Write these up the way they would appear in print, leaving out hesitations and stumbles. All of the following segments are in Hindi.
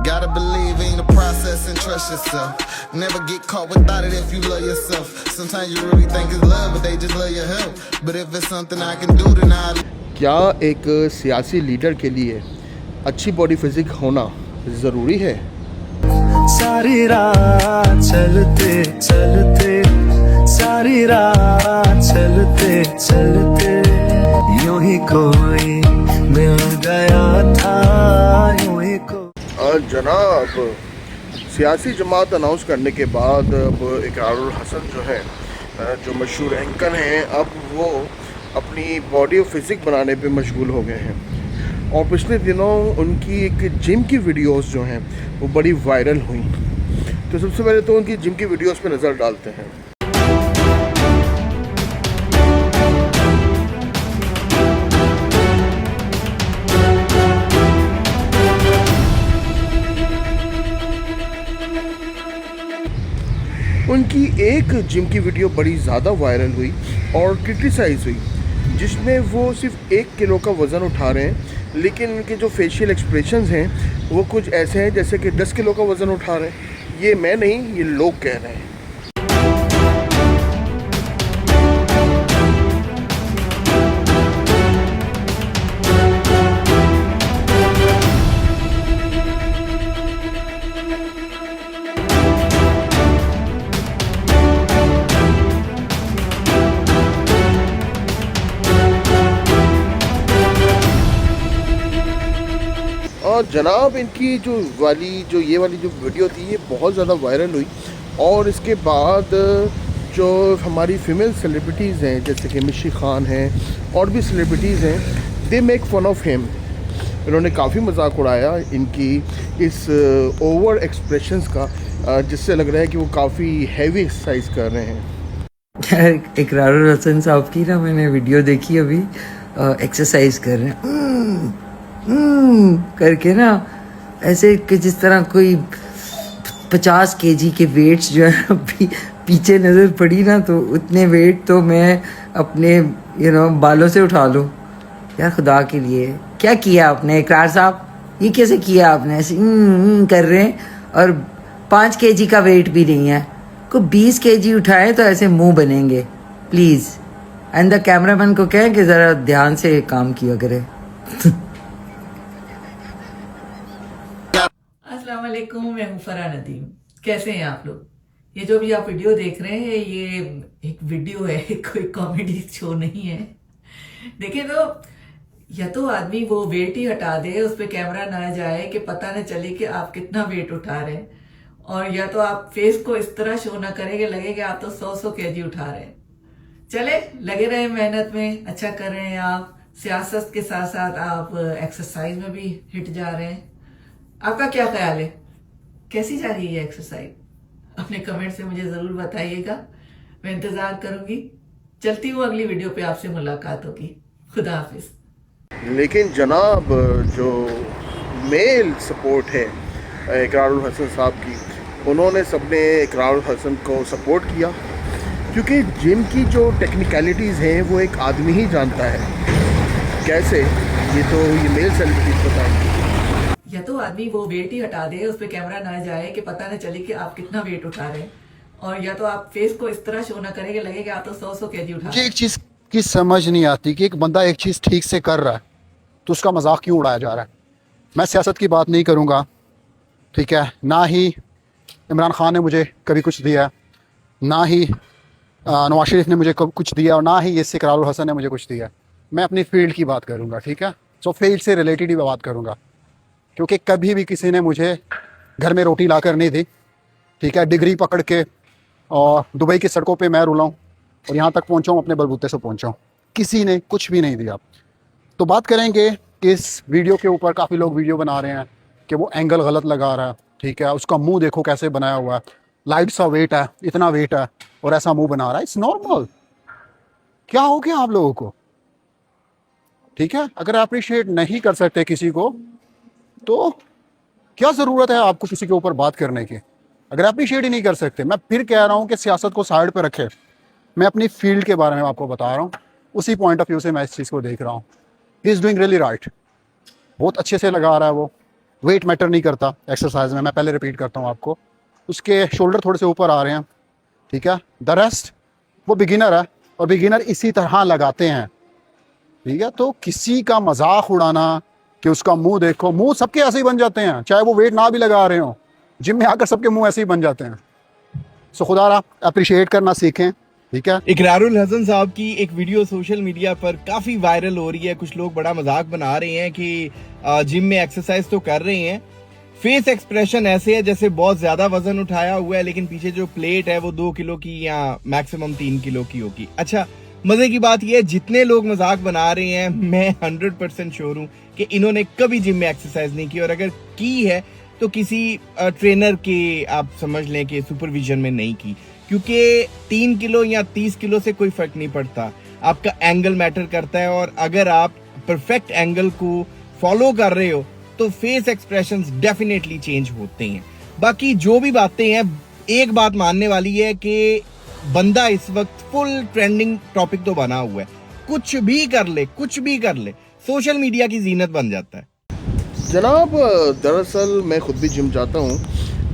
Gotta believe in the process and trust yourself. Never get caught without it if you love yourself. Sometimes you really think it's love, but they just love your help. But if it's something I can do, then I'll. क्या एक सियासी लीडर के लिए अच्छी बॉडी फिजिक होना ज़रूरी है? सारी रात चलते चलते, सारी रात चलते चलते, यूं ही कोई मिल गया था, यूं ही कोई। जनाब, सियासी जमात अनाउंस करने के बाद अब इकरारुल हसन जो है, जो मशहूर एंकर हैं, अब वो अपनी बॉडी और फिज़िक बनाने पे मशगूल हो गए हैं। और पिछले दिनों उनकी एक जिम की वीडियोस जो हैं वो बड़ी वायरल हुई। तो सबसे पहले तो उनकी जिम की वीडियोस पे नज़र डालते हैं। उनकी एक जिम की वीडियो बड़ी ज़्यादा वायरल हुई और क्रिटिसाइज़ हुई, जिसमें वो सिर्फ 1 किलो का वज़न उठा रहे हैं, लेकिन उनके जो फेशियल एक्सप्रेशंस हैं वो कुछ ऐसे हैं जैसे कि 10 किलो का वज़न उठा रहे हैं। ये मैं नहीं, ये लोग कह रहे हैं। और जनाब, इनकी जो ये वाली जो वीडियो थी ये बहुत ज़्यादा वायरल हुई। और इसके बाद जो हमारी फीमेल सेलिब्रिटीज़ हैं जैसे कि मिशी खान हैं और भी सेलिब्रिटीज़ हैं, they make fun of him. इन्होंने काफ़ी मजाक उड़ाया इनकी इस ओवर एक्सप्रेशंस का, जिससे लग रहा है कि वो काफ़ी हैवी एक्सरसाइज कर रहे हैं। इकरारुल हसन साहब की ना मैंने वीडियो देखी अभी, एक्सरसाइज कर रहे हैं करके ना, ऐसे कि जिस तरह कोई 50 केजी के वेट्स जो है पीछे नज़र पड़ी ना, तो उतने वेट तो मैं अपने बालों से उठा लूँ। यार खुदा के लिए क्या किया आपने इकरार साहब, ये कैसे किया आपने? ऐसे कर रहे हैं और 5 केजी का वेट भी नहीं है, को 20 केजी उठाए तो ऐसे मुंह बनेंगे। प्लीज़ एंड द कैमरामैन को कहें कि ज़रा ध्यान से काम किया करे। अस्सलाम वालेकुम, मैं हूँ फरा नदीम। कैसे हैं आप लोग? ये जो भी आप वीडियो देख रहे हैं ये एक वीडियो है, कोई कॉमेडी शो नहीं है। देखिए, तो या तो आदमी वो वेट ही हटा दे, उस पर कैमरा ना जाए कि पता न चले कि आप कितना वेट उठा रहे हैं, और या तो आप फेस को इस तरह शो ना करें कि लगे कि आप तो 100 केजी उठा रहे हैं। चले, लगे रहे मेहनत में, अच्छा कर रहे हैं आप, सियासत के साथ साथ आप एक्सरसाइज में भी हिट जा रहे हैं। आपका क्या ख्याल है, कैसी जा रही है एक्सरसाइज? अपने कमेंट से मुझे जरूर बताइएगा, मैं इंतजार करूंगी। चलती हूँ, अगली वीडियो पे आपसे मुलाकात होगी। खुदा हाफिज। लेकिन जनाब, जो मेल सपोर्ट है इकरारुल हसन साहब की, उन्होंने सबने इकरारुल हसन को सपोर्ट किया, क्योंकि जिम की जो टेक्निकलिटीज़ हैं वो एक आदमी ही जानता है। कैसे, ये तो ये मेल सेलिब्रिटीज बताएंगे। या तो आदमी वो वेट ही हटा दे, उस पर कैमरा ना जाए कि पता न चले कि आप कितना वेट उठा रहे हैं, और या तो आप फेस को इस तरह शो ना करें कि लगे कि आप तो 100 केजी उठा रहे हैं। एक चीज़ की समझ नहीं आती कि एक बंदा एक चीज़ ठीक से कर रहा है तो उसका मजाक क्यों उड़ाया जा रहा है। मैं सियासत की बात नहीं करूँगा, ठीक है, ना ही इमरान खान ने मुझे कभी कुछ दिया, ना ही नवाज शरीफ ने मुझे कुछ दिया, और ना ही ये इकरारुल हसन ने मुझे कुछ दिया। मैं अपनी फील्ड की बात करूँगा, ठीक है, सो फील्ड से रिलेटेड ही बात करूँगा, क्योंकि कभी भी किसी ने मुझे घर में रोटी ला कर नहीं दी, ठीक है, डिग्री पकड़ के और दुबई की सड़कों पे मैं रुला हूँ और यहाँ तक पहुँचा हूँ, अपने बलबूते से पहुँचा हूँ, किसी ने कुछ भी नहीं दिया। तो बात करेंगे कि इस वीडियो के ऊपर काफ़ी लोग वीडियो बना रहे हैं कि वो एंगल गलत लगा रहा है, ठीक है, उसका मुंह देखो कैसे बनाया हुआ है, लाइट सा वेट है, इतना वेट है और ऐसा मुंह बना रहा है। It's normal. क्या हो गया आप लोगों को, ठीक है? अगर अप्रिशिएट नहीं कर सकते किसी को तो क्या ज़रूरत है आपको किसी के ऊपर बात करने की? अगर अप्रिशिएट ही नहीं कर सकते, मैं फिर कह रहा हूँ कि सियासत को साइड पे रखे, मैं अपनी फील्ड के बारे में आपको बता रहा हूँ, उसी पॉइंट ऑफ व्यू से मैं इस चीज़ को देख रहा हूँ। He is doing really right, बहुत अच्छे से लगा रहा है वो, वेट मैटर नहीं करता एक्सरसाइज में, मैं पहले रिपीट करता हूँ आपको। उसके शोल्डर थोड़े से ऊपर आ रहे हैं, ठीक है। द रेस्ट वो बिगिनर है, और बिगिनर इसी तरह लगाते हैं, ठीक है। तो किसी का मजाक उड़ाना कि उसका मुंह देखो, मुंह सबके ऐसे ही बन जाते हैं, चाहे वो वेट ना भी लगा रहे हो, जिम में आकर सबके मुंह ऐसे ही बन जाते हैं। सो खुदा अप्रिशिएट करना सीखें, ठीक है। इकरारुल हसन साहब की एक वीडियो सोशल मीडिया पर काफी वायरल हो रही है। कुछ लोग बड़ा मजाक बना रहे हैं कि जिम में एक्सरसाइज तो कर रहे हैं, फेस एक्सप्रेशन ऐसे है जैसे बहुत ज्यादा वजन उठाया हुआ है, लेकिन पीछे जो प्लेट है वो 2 किलो की या मैक्सिमम 3 किलो की होगी। अच्छा, मजे की बात यह है जितने लोग मजाक बना रहे हैं, मैं 100% श्योर हूं कि इन्होंने कभी जिम में एक्सरसाइज नहीं की, और अगर की है तो किसी ट्रेनर के आप समझ लें कि सुपरविजन में नहीं की, क्योंकि 3 किलो या 30 किलो से कोई फर्क नहीं पड़ता, आपका एंगल मैटर करता है। और अगर आप परफेक्ट एंगल को फॉलो कर रहे हो तो फेस एक्सप्रेशंस डेफिनेटली चेंज होते हैं। बाकी जो भी बातें हैं, एक बात मानने वाली है कि बंदा इस वक्त फुल ट्रेंडिंग टॉपिक तो बना हुआ है, कुछ भी कर ले सोशल मीडिया की जीनत बन जाता है। जनाब, दरअसल मैं खुद भी जिम जाता हूँ,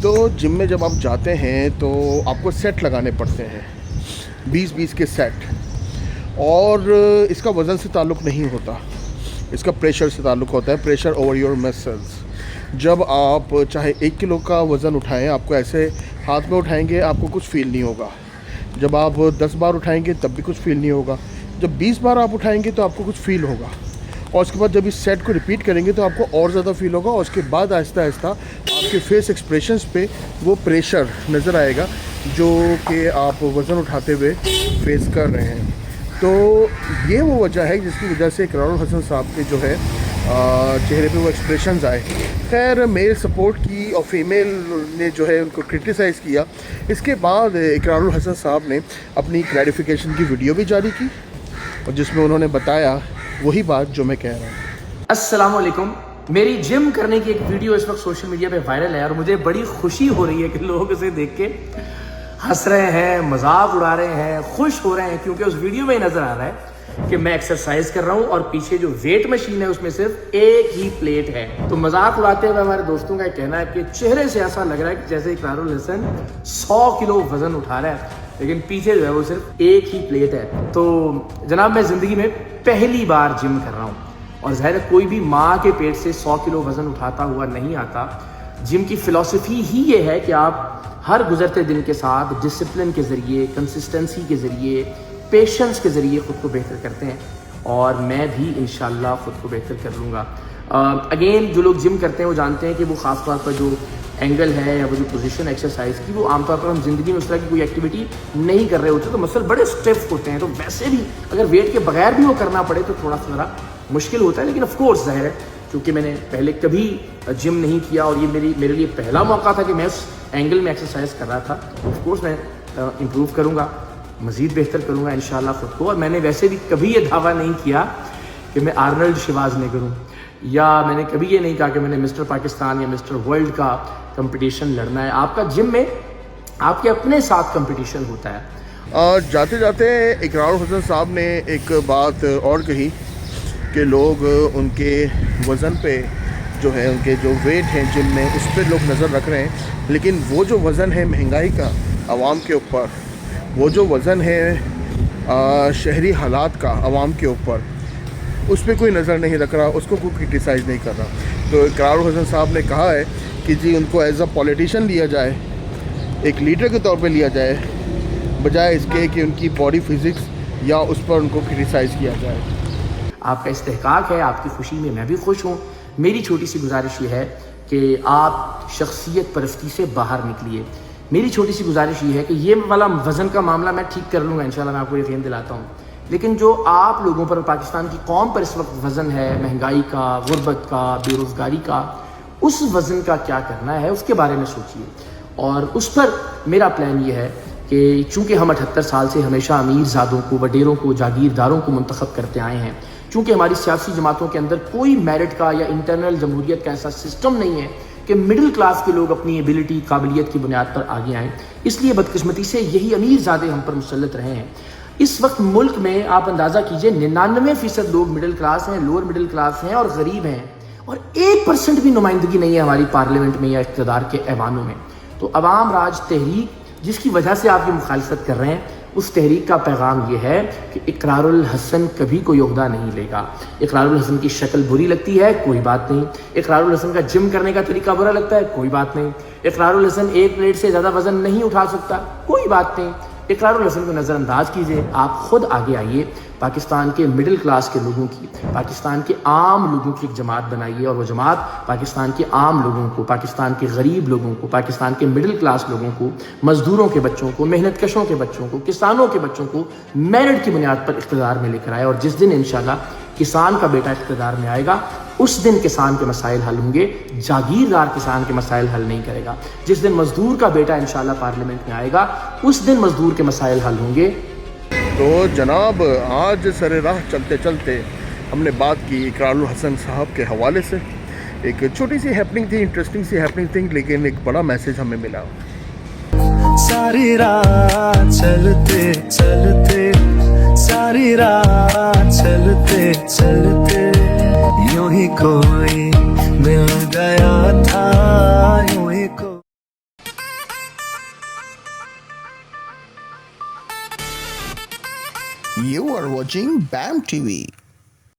तो जिम में जब आप जाते हैं तो आपको सेट लगाने पड़ते हैं, 20-20 के सेट, और इसका वज़न से ताल्लुक़ नहीं होता, इसका प्रेशर से ताल्लुक़ होता है, प्रेशर ओवर योर मसल्स। जब आप चाहे 1 किलो का वज़न उठाएं, आपको ऐसे हाथ में उठाएंगे, आपको कुछ फ़ील नहीं होगा। जब आप 10 बार उठाएंगे तब भी कुछ फ़ील नहीं होगा। जब 20 बार आप उठाएंगे तो आपको कुछ फ़ील होगा, और उसके बाद जब इस सेट को रिपीट करेंगे तो आपको और ज़्यादा फील होगा, और उसके बाद आहिस्ता आहिस्ता आपके फेस एक्सप्रेशंस पे वो प्रेशर नज़र आएगा जो कि आप वज़न उठाते हुए फेस कर रहे हैं। तो ये वो वजह है जिसकी वजह से इकरारुल हसन साहब के जो है चेहरे पे वो एक्सप्रेशंस आए। खैर, मेल सपोर्ट की और फीमेल ने जो है उनको क्रिटिसाइज़ किया। इसके बाद इकरारुल हसन साहब ने अपनी क्लैरिफिकेशन की वीडियो भी जारी की, और जिसमें उन्होंने बताया वही बात जो मैं कह रहा हूँ। अस्सलाम वालेकुम। मेरी जिम करने की एक वीडियो इस वक्त सोशल मीडिया पे वायरल है, और मुझे बड़ी खुशी हो रही है कि लोग उसे देख के हंस रहे हैं, मजाक उड़ा रहे हैं, खुश हो रहे हैं, क्योंकि उस वीडियो में नजर आ रहा है कि मैं एक्सरसाइज कर रहा हूं और पीछे जो वेट मशीन है उसमें सिर्फ एक ही प्लेट है। तो मजाक उड़ाते हुए हमारे दोस्तों का कहना है कि चेहरे से ऐसा लग रहा है कि जैसे इकरारुल हसन 100 किलो वजन उठा रहा है, लेकिन पीछे जो है वो सिर्फ एक ही प्लेट है। तो जनाब, मैं जिंदगी में पहली बार जिम कर रहा हूँ, और जाहिर है कोई भी माँ के पेट से 100 किलो वजन उठाता हुआ नहीं आता। जिम की फिलॉसफी ही ये है कि आप हर गुजरते दिन के साथ डिसिप्लिन के ज़रिए, कंसिस्टेंसी के ज़रिए, पेशेंस के ज़रिए ख़ुद को बेहतर करते हैं, और मैं भी इंशाल्लाह ख़ुद को बेहतर कर लूँगा। अगेन, जो लोग जिम करते हैं वो जानते हैं कि वो ख़ास तौर पर जो एंगल है या वो जो पोजीशन एक्सरसाइज की, वो आमतौर पर हम ज़िंदगी में उस तरह की कोई एक्टिविटी नहीं कर रहे होते, तो मसल बड़े स्टिफ होते हैं। तो वैसे भी अगर वेट के बगैर भी वो करना पड़े तो थोड़ा सा मुश्किल होता है। लेकिन ऑफ कोर्स जाहिर है, क्योंकि मैंने पहले कभी जिम नहीं किया और ये मेरे लिए पहला मौका था कि मैं उस एंगल में एक्सरसाइज कर रहा था, ऑफ कोर्स मैं इम्प्रूव करूँगा, मज़ीद बेहतर करूँगा इंशाल्लाह खुद को। और मैंने वैसे भी कभी ये दावा नहीं किया कि मैं आर्नल्ड शिवाजने करूँ, या मैंने कभी ये नहीं कहा कि मैंने मिस्टर पाकिस्तान या मिस्टर वर्ल्ड का कंपटीशन लड़ना है। आपका जिम में आपके अपने साथ कंपटीशन होता है। जाते जाते इकरारुल हसन साहब ने एक बात और कही कि लोग उनके वज़न पे जो है, उनके जो वेट हैं जिम में, उस पर लोग नज़र रख रहे हैं, लेकिन वो जो वज़न है महंगाई का आवाम के ऊपर, वो जो वज़न है शहरी हालात का आवाम के ऊपर, उस पर कोई नज़र नहीं रख रहा, उसको कोई क्रिटिसाइज़ नहीं कर रहा। तो इकरारुल हसन साहब ने कहा है कि जी उनको एज अ पॉलिटिशियन लिया जाए, एक लीडर के तौर पे लिया जाए, बजाय इसके कि उनकी बॉडी फिज़िक्स या उस पर उनको क्रिटिसाइज़ किया जाए। आपका इस्तेहकाक है, आपकी खुशी में मैं भी खुश हूँ। मेरी छोटी सी गुजारिश ये है कि आप शख्सियत परस्ती से बाहर निकलिए। मेरी छोटी सी गुजारिश ये है कि ये वाला वज़न का मामला मैं ठीक कर लूँगा इंशाल्लाह, मैं आपको यकीन दिलाता हूँ। लेकिन जो आप लोगों पर, पाकिस्तान की कौम पर इस वक्त वज़न है महंगाई का, गुर्बत का, बेरोज़गारी का, उस वज़न का क्या करना है उसके बारे में सोचिए। और उस पर मेरा प्लान ये है कि चूँकि हम 78 साल से हमेशा अमीर ज़ादों को, वडेरों को, जागीरदारों को मुंतखब करते आए हैं, चूँकि हमारी सियासी जमातों के अंदर कोई मेरिट का या इंटरनल जमहूरियत का ऐसा सिस्टम नहीं है कि मिडिल क्लास के लोग अपनी एबिलिटी, काबिलियत की बुनियाद पर आगे आएँ, इसलिए बदकिस्मती से यही अमीर ज़ादे हम पर मुसल्लत रहे हैं। इस वक्त मुल्क में आप अंदाज़ा कीजिए 99% लोग मिडिल क्लास हैं, लोअर मिडिल क्लास हैं और गरीब हैं, और 1% भी नुमाइंदगी नहीं है हमारी पार्लियामेंट में या इक़्तिदार के ऐवानों में। तो अवाम राज तहरीक जिसकी वजह से आप ये मुखालफत कर रहे हैं, उस तहरीक का पैगाम ये है कि इकरारुल हसन कभी कोई ओहदा नहीं लेगा। इकरारुल हसन की शक्ल बुरी लगती है, कोई बात नहीं। इकरारुल हसन का जिम करने का तरीका बुरा लगता है, कोई बात नहीं। इकरारुल हसन एक प्लेट से ज़्यादा वजन नहीं उठा सकता, कोई बात नहीं। इकरारुल हसन को नज़रअंदाज कीजिए, आप खुद आगे आइए, पाकिस्तान के मिडिल क्लास के लोगों की, पाकिस्तान के आम लोगों की एक जमात बनाइए, और वो जमात पाकिस्तान के आम लोगों को, पाकिस्तान के गरीब लोगों को, पाकिस्तान के मिडिल क्लास लोगों को, मजदूरों के बच्चों को, मेहनत कशों के बच्चों को, किसानों के बच्चों को मेरिट की बुनियाद पर इक़्तिदार में लेकर आए। और जिस दिन इंशाल्लाह किसान का बेटा इक़्तिदार में आएगा, उस दिन किसान के मसाइल हल होंगे, जागीरदार किसान के मसाइल हल नहीं करेगा। जिस दिन मजदूर का बेटा इंशाल्लाह पार्लियामेंट में आएगा, उस दिन मजदूर के मसाइल हल होंगे। तो जनाब, आज सरे राह चलते चलते हमने बात की इकरारुल हसन साहब के हवाले से। एक छोटी सी हैपनिंग थी, इंटरेस्टिंग सी हैपनिंग थी, लेकिन एक बड़ा मैसेज हमें मिला। सारी रात चलते चलते, सारी रात चलते चलते, यूं ही कोई मिल गया था, यूं ही कोई। You are watching BAM TV.